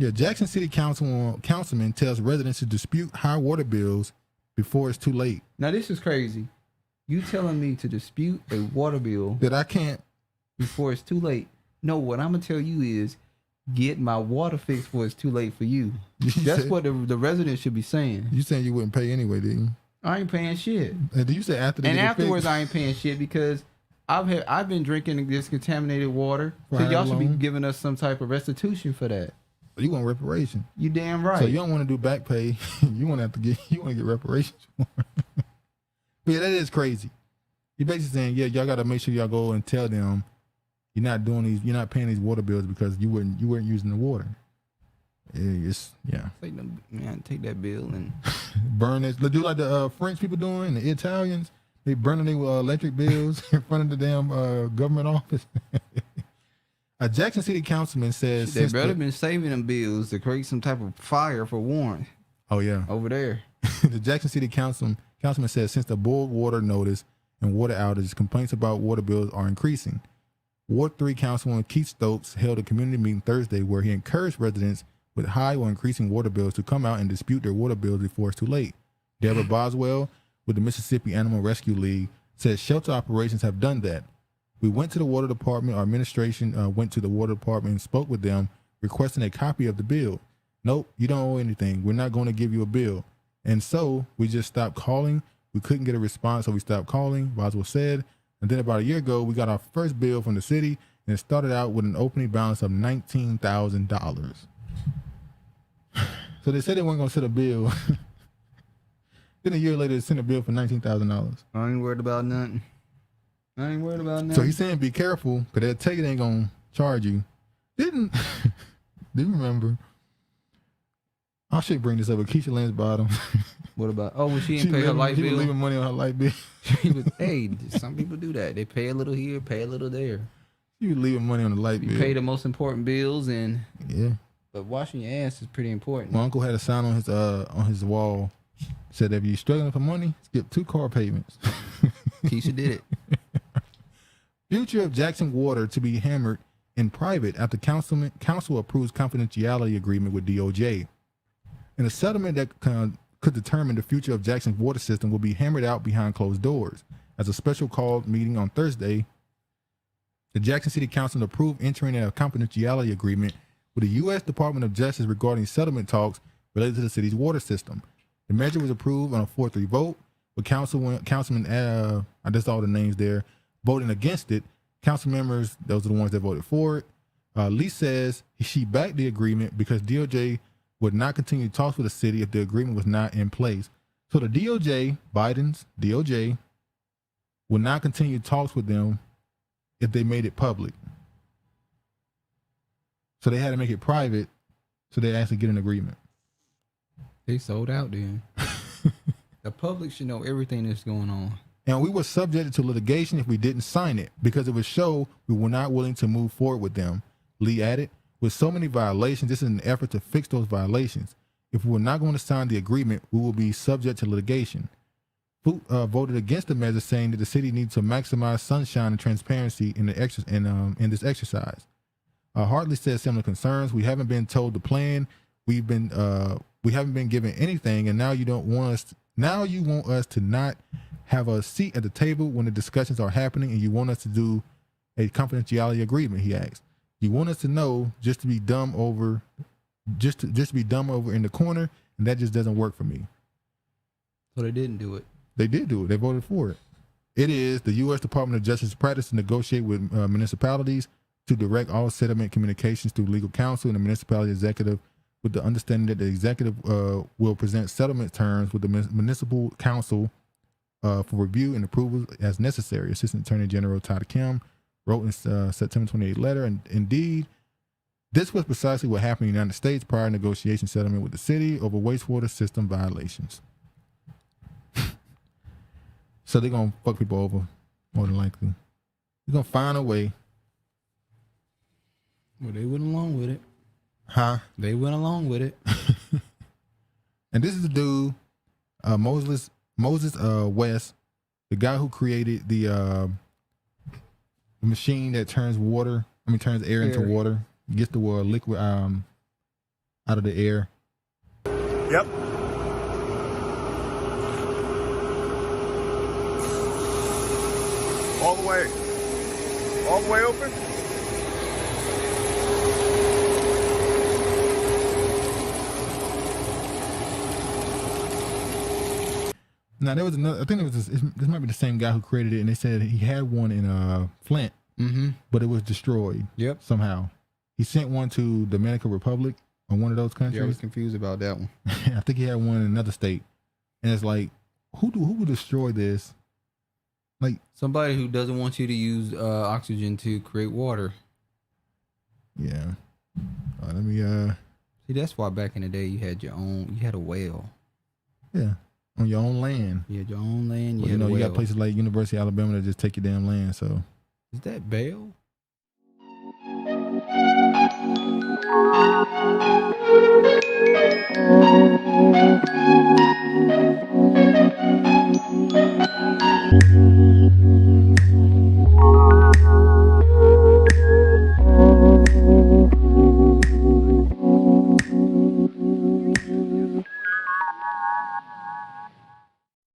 Yeah, Jackson City councilman tells residents to dispute high water bills before it's too late. Now this is crazy. You telling me to dispute a water bill that I can't before it's too late? No, what I'm gonna tell you is get my water fixed before it's too late for you. That's what the residents should be saying. You saying you wouldn't pay anyway, didn't you? I ain't paying shit. And do you say after? And afterwards, I ain't paying shit because I've been drinking this contaminated water. So y'all should be giving us some type of restitution for that. You want reparation? You damn right. So you don't want to do back pay. You want to get reparations for it. But yeah, that is crazy. You're basically saying, yeah, y'all got to make sure y'all go and tell them you're not paying these water bills because you weren't using the water. Yeah. Take that bill and burn it. Do like the French people doing, the Italians. They burning their electric bills in front of the damn government office. A Jackson City councilman says they better been saving them bills to create some type of fire for Warren. Oh yeah, over there. The Jackson City councilman says since the boiled water notice and water outages, complaints about water bills are increasing. Ward 3 Councilman Keith Stokes held a community meeting Thursday where he encouraged residents with high or increasing water bills to come out and dispute their water bills before it's too late. Debra Boswell with the Mississippi Animal Rescue League says shelter operations have done that. We went to the water department. Our administration went to the water department and spoke with them, requesting a copy of the bill. Nope, you don't owe anything. We're not going to give you a bill. And so we just stopped calling. We couldn't get a response, so we stopped calling, Boswell said. And then about a year ago, we got our first bill from the city, and it started out with an opening balance of $19,000. So they said they weren't going to send a bill. Then a year later, they sent a bill for $19,000. I ain't worried about nothing. So he's saying be careful, because they'll tell you they ain't going to charge you. Do you remember? I should bring this up with Keisha Lansbottom. What about? Oh, well, she didn't pay her light bill. She was leaving money on her light bill. Hey, some people do that. They pay a little here, pay a little there. She was leaving money on the light bill. You pay the most important bills, and yeah. But washing your ass is pretty important. My uncle had a sign on his wall said if you're struggling for money, skip 2 car payments. Keisha did it. Future of Jackson Water to be hammered in private after council approves confidentiality agreement with DOJ. In a settlement that could determine the future of Jackson's water system will be hammered out behind closed doors. As a special called meeting on Thursday, the Jackson City Council approved entering a confidentiality agreement with the U.S. Department of Justice regarding settlement talks related to the city's water system. The measure was approved on a 4-3 vote, with councilman, I just all the names there, voting against it. Council members, those are the ones that voted for it. Lee says she backed the agreement because DOJ would not continue talks with the city if the agreement was not in place. So the DOJ, Biden's DOJ, would not continue talks with them if they made it public. So they had to make it private so they actually get an agreement. They sold out then. The public should know everything that's going on. And we were subjected to litigation if we didn't sign it because it would show we were not willing to move forward with them. Lee added, with so many violations, this is an effort to fix those violations. If we're not going to sign the agreement, we will be subject to litigation. Foot voted against the measure, saying that the city needs to maximize sunshine and transparency in this exercise. Hartley said similar concerns. We haven't been told the plan. We haven't been given anything, and now you want us to not have a seat at the table when the discussions are happening, and you want us to do a confidentiality agreement. He asked. You want us to know just to be dumb over in the corner, and that just doesn't work for me. So they didn't do it. They did do it. They voted for it. It is the U.S. Department of Justice's practice to negotiate with municipalities to direct all settlement communications through legal counsel and the municipality executive, with the understanding that the executive will present settlement terms with the municipal council for review and approval as necessary. Assistant Attorney General Todd Kim wrote in September 28 letter, and indeed, this was precisely what happened in the United States prior to negotiation settlement with the city over wastewater system violations. So they're going to fuck people over, more than likely. They're going to find a way. Well, they went along with it. Huh? They went along with it. And this is the dude, Moses West, the guy who created the machine that turns air into water, gets the liquid, out of the air. Yep. All the way. All the way open? Now there was another. I think it was this might be the same guy who created it, and they said he had one in Flint, but it was destroyed. Yep. Somehow, he sent one to Dominican Republic or one of those countries. Yeah, I was confused about that one. I think he had one in another state, and it's like, who would destroy this? Like Somebody who doesn't want you to use oxygen to create water. yeah. Let me See, that's why back in the day you had a well. yeah, on your own land. You had your own land. Well, you got places like University of Alabama that just take your damn land. So Is that bail?